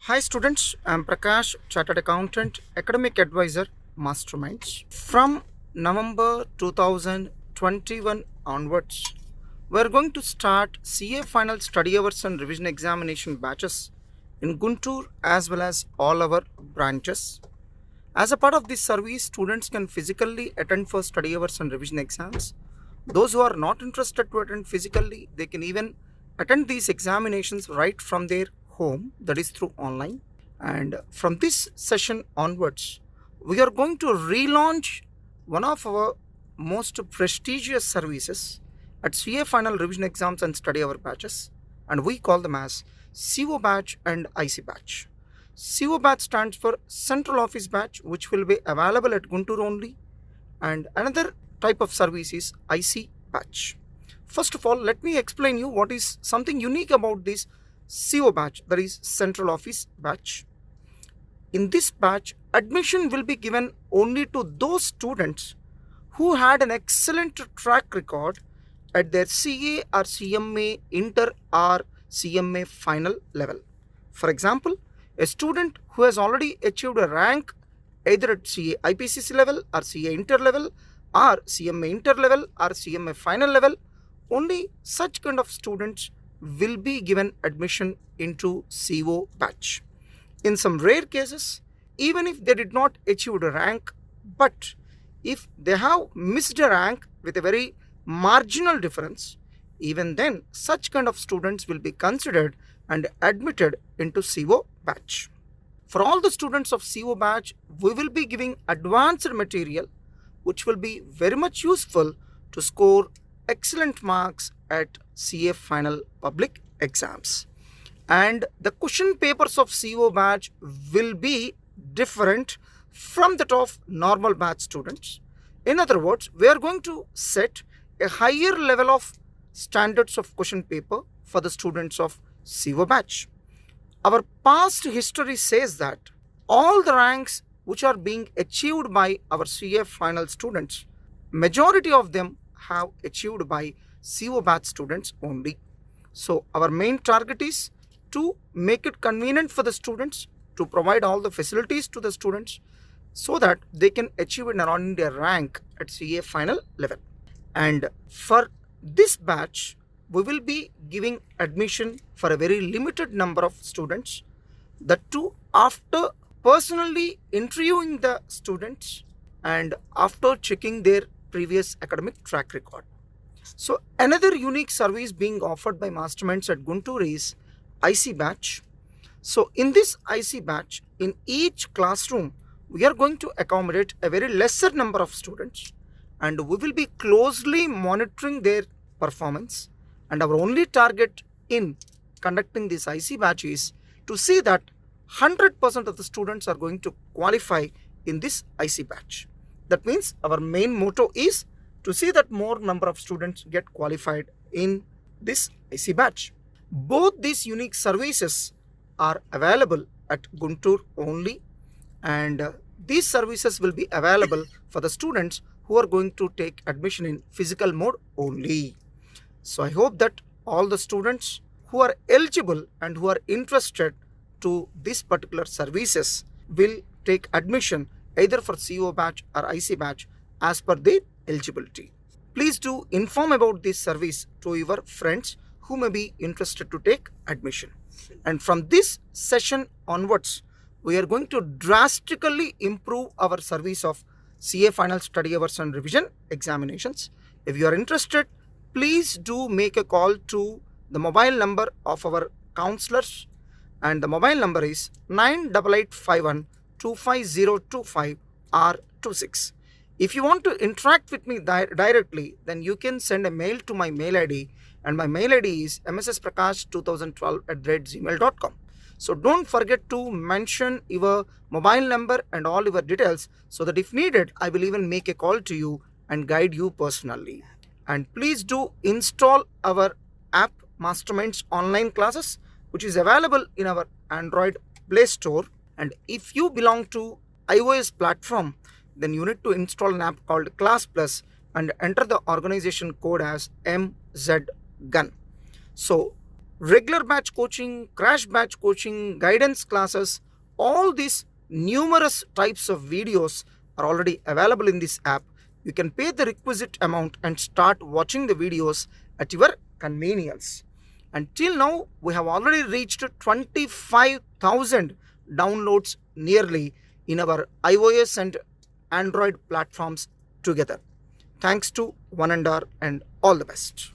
Hi students, I'm Prakash, Chartered Accountant, Academic Advisor, Masterminds. From November 2021 onwards, we're going to start CA Final Study Hours and Revision Examination batches in Guntur as well as all our branches. As a part of this service, students can physically attend for study hours and revision exams. Those who are not interested to attend physically, they can even attend these examinations right from their home, that is through online. And from this session onwards, we are going to relaunch one of our most prestigious services at CA Final Revision Exams and Study Hour batches, and we call them as CO batch and IC batch. CO batch stands for Central Office batch, which will be available at Guntur only, and another type of service is IC batch. First of all, let me explain you what is something unique about this CO batch, that is Central Office batch. In this batch, admission will be given only to those students who had an excellent track record at their CA or CMA inter or CMA final level. For example, a student who has already achieved a rank either at CA IPCC level or CA inter level or CMA inter level or CMA final level, only such kind of students will be given admission into CO batch. In some rare cases, even if they did not achieve a rank, but if they have missed a rank with a very marginal difference, even then such kind of students will be considered and admitted into CO batch. For all the students of CO batch, we will be giving advanced material which will be very much useful to score excellent marks at CA final public exams. And the question papers of CO batch will be different from that of normal batch students. In other words, we are going to set a higher level of standards of question paper for the students of CO batch. Our past history says that all the ranks which are being achieved by our CA final students, majority of them have achieved by CO batch students only. So our main target is to make it convenient for the students, to provide all the facilities to the students so that they can achieve an all India rank at CA final level. And for this batch, we will be giving admission for a very limited number of students. That too, after personally interviewing the students and after checking their previous academic track record. So another unique service being offered by Masterminds at Guntur is IC batch. So in this IC batch, in each classroom, we are going to accommodate a very lesser number of students, and we will be closely monitoring their performance. And our only target in conducting this IC batch is to see that 100% of the students are going to qualify in this IC batch. That means our main motto is to see that more number of students get qualified in this IC batch. Both these unique services are available at Guntur only, and these services will be available for the students who are going to take admission in physical mode only. So I hope that all the students who are eligible and who are interested to this particular services will take admission either for CO batch or IC batch as per their eligibility. Please do inform about this service to your friends who may be interested to take admission. And from this session onwards, we are going to drastically improve our service of CA Final Study Hours and Revision Examinations. If you are interested, please do make a call to the mobile number of our counselors, and the mobile number is 98851 25025 or 26. If you want to interact with me directly, then you can send a mail to my mail ID, and my mail ID is mssprakash2012@gmail.com. So don't forget to mention your mobile number and all your details so that if needed, I will even make a call to you and guide you personally. And please do install our app Masterminds online classes, which is available in our Android Play Store. And if you belong to iOS platform, then you need to install an app called Class Plus and enter the organization code as MZGun. So regular batch coaching, crash batch coaching, guidance classes, all these numerous types of videos are already available in this app. You can pay the requisite amount and start watching the videos at your convenience. Until now, we have already reached 25,000 downloads nearly in our iOS and Android platforms together. Thanks to One and R and all the best.